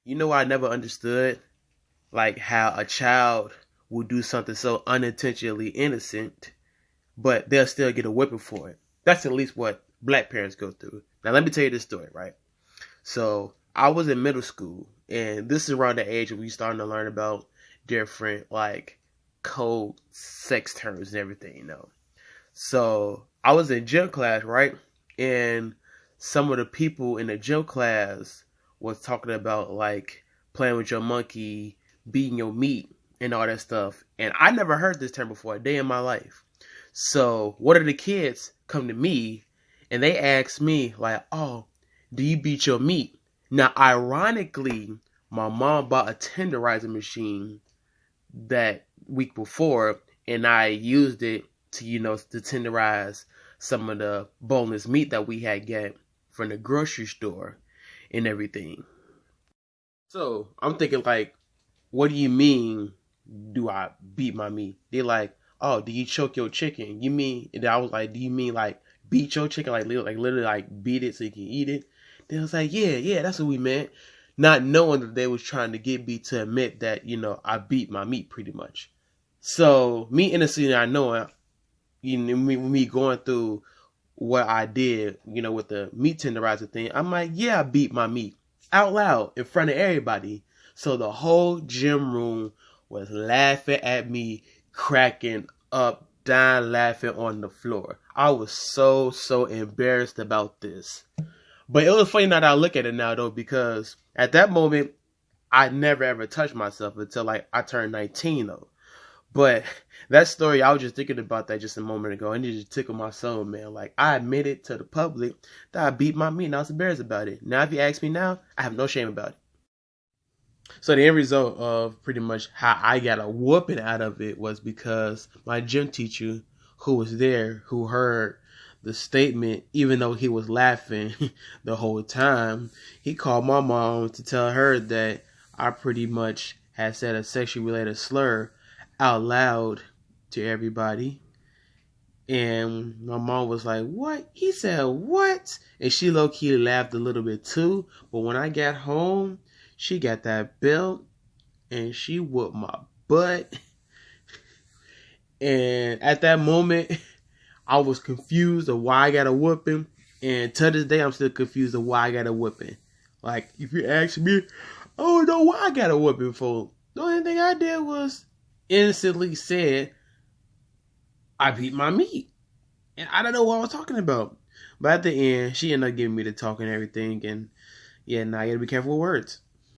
You know, I never understood like how a child will do something so unintentionally innocent, but they'll still get a whipping for it. That's at least what black parents go through. Now, let me tell you this story, right? So, I was in middle school, and this is around the age when we starting to learn about different like code sex terms and everything, you know. So, I was in gym class, right? And some of the people in the gym class was talking about like playing with your monkey, beating your meat, and all that stuff. And I never heard this term before a day in my life. So one of the kids come to me and they ask me like, "Oh, do you beat your meat?" Now, ironically, my mom bought a tenderizer machine that week before, and I used it to, to tenderize some of the boneless meat that we had get from the grocery store and everything. So I'm thinking like, what do you mean? Do I beat my meat? They're like, oh, do you choke your chicken? You mean? And I was like, do you mean like beat your chicken, like literally like beat it so you can eat it? They was like, yeah, that's what we meant, not knowing that they was trying to get me to admit that I beat my meat pretty much. So me innocently not knowing, me going through what I did, with the meat tenderizer thing, I'm like, yeah, I beat my meat out loud in front of everybody. So the whole gym room was laughing at me, cracking up, dying laughing on the floor. I was so embarrassed about this. But it was funny now that I look at it now though, because at that moment I never ever touched myself until like I turned 19 though. But that story, I was just thinking about that just a moment ago, and it just tickled my soul, man. Like, I admitted to the public that I beat my meat, and I was embarrassed about it. Now, if you ask me now, I have no shame about it. So the end result of pretty much how I got a whooping out of it was because my gym teacher, who was there, who heard the statement, even though he was laughing the whole time, he called my mom to tell her that I pretty much had said a sexually related slur out loud to everybody. And my mom was like, what? He said, what? And she low-key laughed a little bit too. But when I got home, she got that belt and she whooped my butt. And at that moment, I was confused of why I got a whooping. And to this day, I'm still confused of why I got a whooping. Like, if you ask me, I don't know why I got a whooping for. The only thing I did was innocently said, I beat my meat. And I don't know what I was talking about. But at the end, she ended up giving me the talk and everything. And yeah, now you gotta be careful with words.